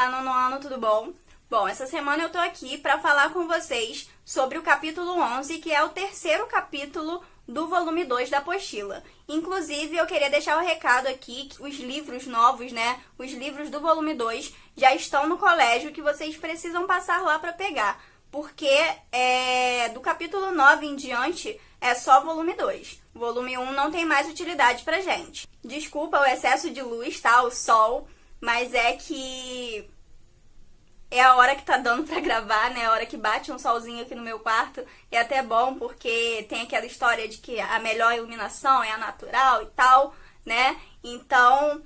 Olá, nono ano, tudo bom? Bom, essa semana eu tô aqui para falar com vocês sobre o capítulo 11, que é o terceiro capítulo do volume 2 da apostila. Inclusive, eu queria deixar o recado aqui que os livros novos, os livros do volume 2 já estão no colégio, que vocês precisam passar lá para pegar, porque do capítulo 9 em diante é só volume 2. Volume 1 não tem mais utilidade pra gente. Desculpa o excesso de luz, tá? O sol, mas é que é a hora que tá dando pra gravar, né? A hora que bate um solzinho aqui no meu quarto. É até bom, porque tem aquela história de que a melhor iluminação é a natural e tal, né? Então,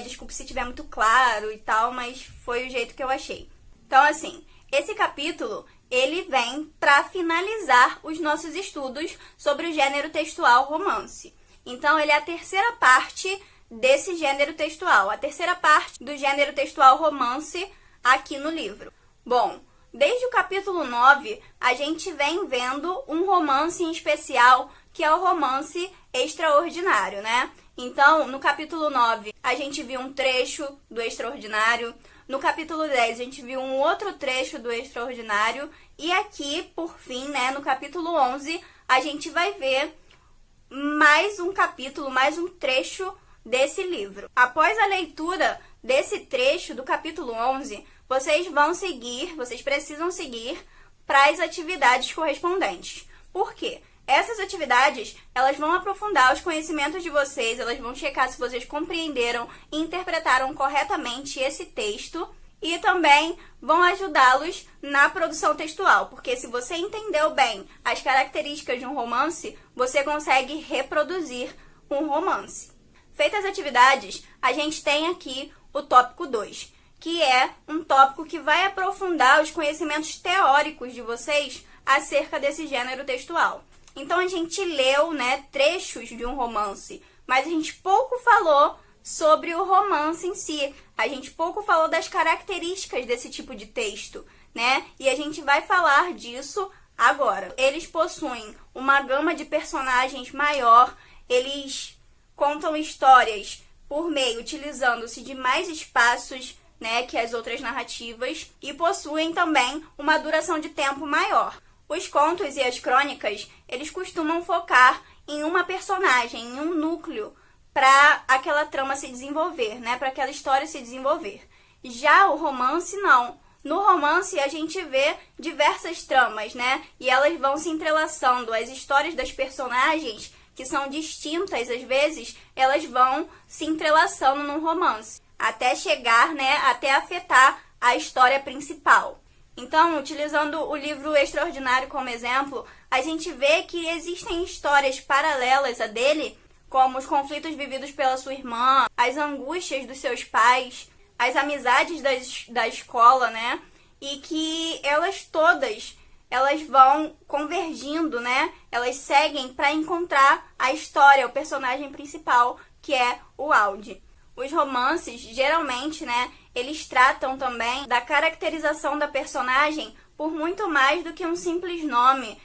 desculpe se estiver muito claro e tal, mas foi o jeito que eu achei. Então, assim, esse capítulo, ele vem para finalizar os nossos estudos sobre o gênero textual romance. Então, ele é a terceira parte desse gênero textual, a terceira parte do gênero textual romance aqui no livro. Bom, desde o capítulo 9, a gente vem vendo um romance em especial, que é o romance extraordinário, né? Então, no capítulo 9, a gente viu um trecho do extraordinário. No capítulo 10, a gente viu um outro trecho do extraordinário. E aqui, por fim, né, no capítulo 11, a gente vai ver mais um capítulo, mais um trecho desse livro. Após a leitura desse trecho do capítulo 11, vocês precisam seguir para as atividades correspondentes. Por quê? Essas atividades, elas vão aprofundar os conhecimentos de vocês, elas vão checar se vocês compreenderam e interpretaram corretamente esse texto e também vão ajudá-los na produção textual, porque se você entendeu bem as características de um romance, você consegue reproduzir um romance. Feitas as atividades, a gente tem aqui o tópico 2, que é um tópico que vai aprofundar os conhecimentos teóricos de vocês acerca desse gênero textual. Então, a gente leu, trechos de um romance, mas a gente pouco falou sobre o romance em si. A gente pouco falou das características desse tipo de texto, né? E a gente vai falar disso agora. Eles possuem uma gama de personagens maior, eles contam histórias utilizando-se de mais espaços, que as outras narrativas, e possuem também uma duração de tempo maior. Os contos e as crônicas, eles costumam focar em uma personagem, em um núcleo, para aquela trama se desenvolver, para aquela história se desenvolver. Já o romance, não. No romance, a gente vê diversas tramas, e elas vão se entrelaçando. As histórias das personagens, que são distintas às vezes, elas vão se entrelaçando num romance, até chegar, até afetar a história principal. Então, utilizando o livro Extraordinário como exemplo, a gente vê que existem histórias paralelas a dele, como os conflitos vividos pela sua irmã, as angústias dos seus pais, as amizades da escola, e que elas todas, elas vão convergindo, elas seguem para encontrar a história, o personagem principal, que é o Audi. Os romances, geralmente, eles tratam também da caracterização da personagem por muito mais do que um simples nome,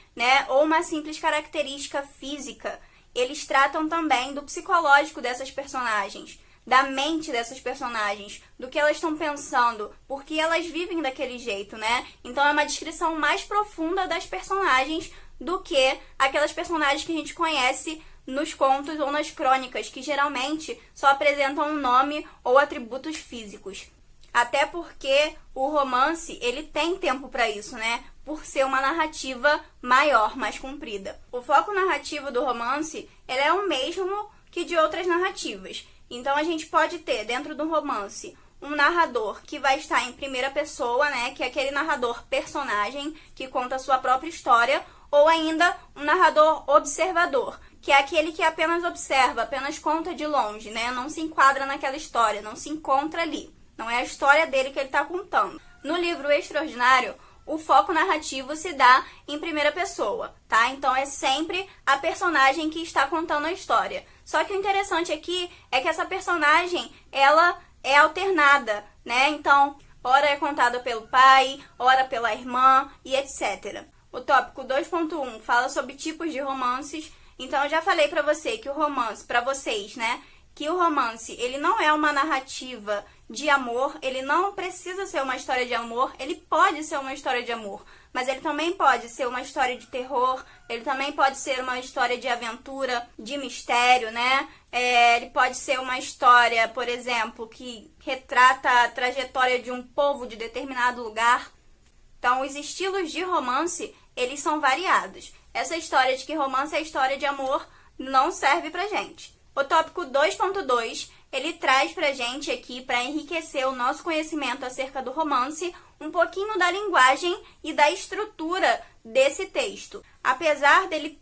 ou uma simples característica física. Eles tratam também do psicológico dessas personagens, da mente dessas personagens, do que elas estão pensando, por que elas vivem daquele jeito, Então é uma descrição mais profunda das personagens do que aquelas personagens que a gente conhece nos contos ou nas crônicas, que geralmente só apresentam um nome ou atributos físicos. Até porque o romance, ele tem tempo para isso, por ser uma narrativa maior, mais comprida. O foco narrativo do romance, ele é o mesmo que de outras narrativas. Então, a gente pode ter, dentro do romance, um narrador que vai estar em primeira pessoa, que é aquele narrador personagem que conta a sua própria história, ou ainda um narrador observador, que é aquele que apenas observa, apenas conta de longe, não se enquadra naquela história, não se encontra ali. Não é a história dele que ele está contando. No livro Extraordinário, o foco narrativo se dá em primeira pessoa, tá? Então, é sempre a personagem que está contando a história. Só que o interessante aqui é que essa personagem, ela é alternada, Então, ora é contada pelo pai, ora pela irmã e etc. O tópico 2.1 fala sobre tipos de romances. Então, eu já falei pra você que o romance, pra vocês, que o romance, ele não é uma narrativa de amor, ele não precisa ser uma história de amor, ele pode ser uma história de amor, mas ele também pode ser uma história de terror, ele também pode ser uma história de aventura, de mistério, né? Ele pode ser uma história, por exemplo, que retrata a trajetória de um povo de determinado lugar. Então, os estilos de romance, eles são variados. Essa história de que romance é história de amor não serve pra gente. O tópico 2.2, ele traz pra gente aqui, para enriquecer o nosso conhecimento acerca do romance, um pouquinho da linguagem e da estrutura desse texto. Apesar dele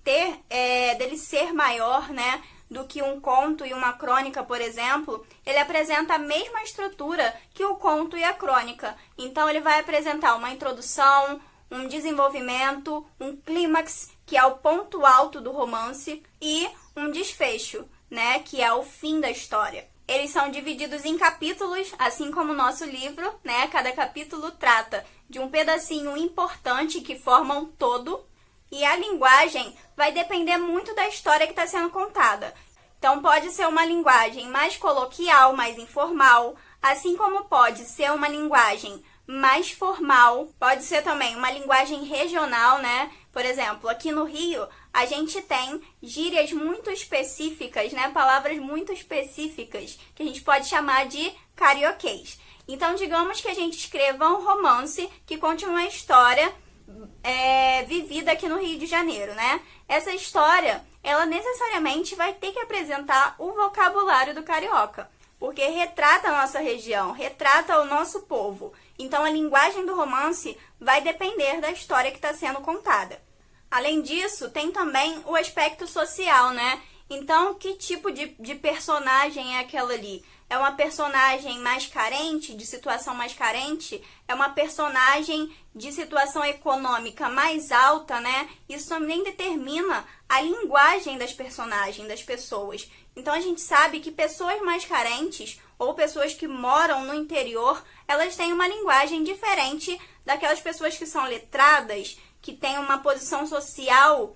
ser maior, né, do que um conto e uma crônica, por exemplo, ele apresenta a mesma estrutura que o conto e a crônica. Então, ele vai apresentar uma introdução, um desenvolvimento, um clímax, que é o ponto alto do romance, e um desfecho, né, que é o fim da história. Eles são divididos em capítulos, assim como o nosso livro, né? Cada capítulo trata de um pedacinho importante que forma um todo, e a linguagem vai depender muito da história que está sendo contada. Então, pode ser uma linguagem mais coloquial, mais informal, assim como pode ser uma linguagem mais formal, pode ser também uma linguagem regional, né? Por exemplo, aqui no Rio, a gente tem gírias muito específicas, né? Palavras muito específicas, que a gente pode chamar de carioquês. Então, digamos que a gente escreva um romance que conte uma história vivida aqui no Rio de Janeiro, né? Essa história, ela necessariamente vai ter que apresentar o vocabulário do carioca, porque retrata a nossa região, retrata o nosso povo. Então, a linguagem do romance vai depender da história que está sendo contada. Além disso, tem também o aspecto social, né? Então, que tipo de personagem é aquela ali? É uma personagem mais carente, de situação mais carente? É uma personagem de situação econômica mais alta, né? Isso também determina a linguagem das personagens, das pessoas. Então, a gente sabe que pessoas mais carentes ou pessoas que moram no interior, elas têm uma linguagem diferente daquelas pessoas que são letradas, que têm uma posição social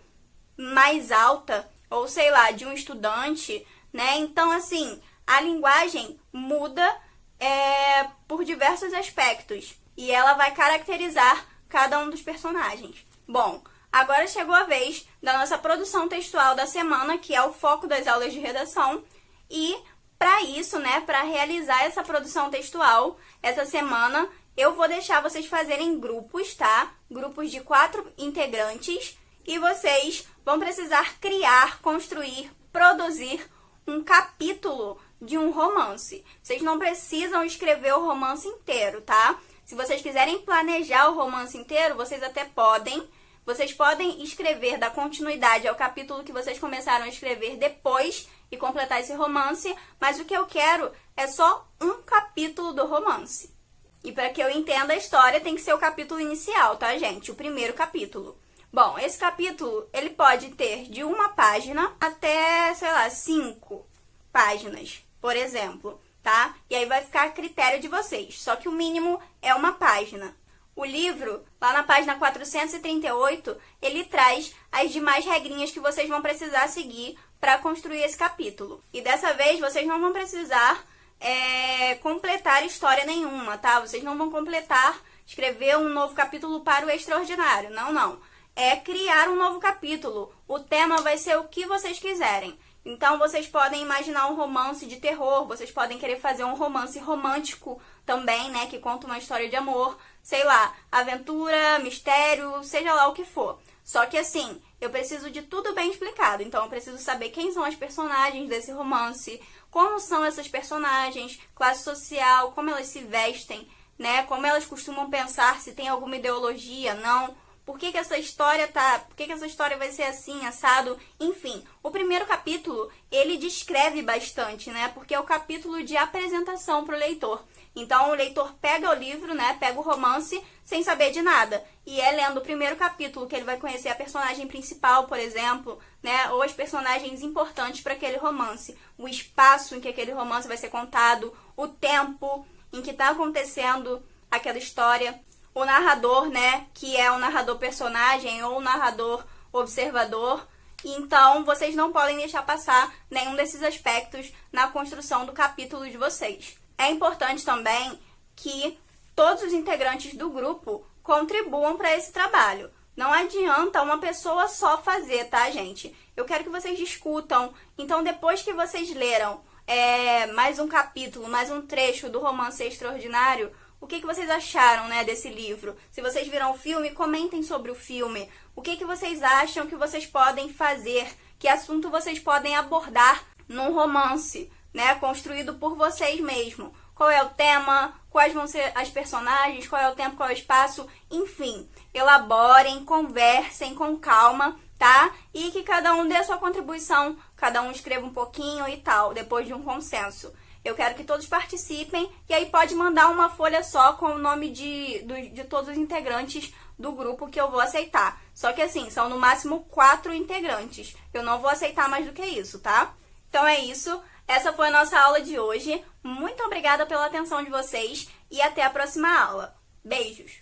mais alta, ou sei lá, de um estudante, né? Então, assim, a linguagem muda por diversos aspectos e ela vai caracterizar cada um dos personagens. Bom, agora chegou a vez da nossa produção textual da semana, que é o foco das aulas de redação, e para isso, né, para realizar essa produção textual, essa semana, eu vou deixar vocês fazerem grupos, tá? Grupos de 4 integrantes, e vocês vão precisar criar, construir, produzir um capítulo de um romance. Vocês não precisam escrever o romance inteiro, tá? Se vocês quiserem planejar o romance inteiro, vocês até podem. Vocês podem escrever, dar continuidade ao capítulo que vocês começaram a escrever depois e completar esse romance, mas o que eu quero é só um capítulo do romance. E para que eu entenda a história, tem que ser o capítulo inicial, tá, gente? O primeiro capítulo. Bom, esse capítulo, ele pode ter de 1 página até, sei lá, 5 páginas, por exemplo, tá? E aí vai ficar a critério de vocês, só que o mínimo é 1 página. O livro, lá na página 438, ele traz as demais regrinhas que vocês vão precisar seguir para construir esse capítulo. E dessa vez, vocês não vão precisar completar história nenhuma, tá? Vocês não vão completar, escrever um novo capítulo para o extraordinário. Não, não. É criar um novo capítulo. O tema vai ser o que vocês quiserem. Então, vocês podem imaginar um romance de terror, vocês podem querer fazer um romance romântico também, né? Que conta uma história de amor, sei lá, aventura, mistério, seja lá o que for. Só que assim, eu preciso de tudo bem explicado. Então, eu preciso saber quem são as personagens desse romance, como são essas personagens, classe social, como elas se vestem, né? Como elas costumam pensar, se tem alguma ideologia, não. Por que essa história vai ser assim, assado? Enfim, o primeiro capítulo, ele descreve bastante, né? Porque é o capítulo de apresentação para o leitor. Então, o leitor pega o livro, né? Pega o romance sem saber de nada. E é lendo o primeiro capítulo que ele vai conhecer a personagem principal, por exemplo, né? Ou as personagens importantes para aquele romance. O espaço em que aquele romance vai ser contado, o tempo em que está acontecendo aquela história. O narrador, né, que é o narrador personagem ou o narrador observador. Então, vocês não podem deixar passar nenhum desses aspectos na construção do capítulo de vocês. é importante também que todos os integrantes do grupo contribuam para esse trabalho. Não adianta uma pessoa só fazer, tá, gente? Eu quero que vocês discutam. Então, depois que vocês leram mais um capítulo, mais um trecho do Romance Extraordinário, o que vocês acharam, né, desse livro? Se vocês viram o filme, comentem sobre o filme. O que vocês acham que vocês podem fazer? Que assunto vocês podem abordar num romance, né, construído por vocês mesmos? Qual é o tema? Quais vão ser as personagens? Qual é o tempo? Qual é o espaço? Enfim, elaborem, conversem com calma, tá? E que cada um dê a sua contribuição, cada um escreva um pouquinho e tal, depois de um consenso. Eu quero que todos participem e aí pode mandar uma folha só com o nome de todos os integrantes do grupo que eu vou aceitar. Só que assim, são no máximo 4 integrantes. Eu não vou aceitar mais do que isso, tá? Então é isso. Essa foi a nossa aula de hoje. Muito obrigada pela atenção de vocês e até a próxima aula. Beijos!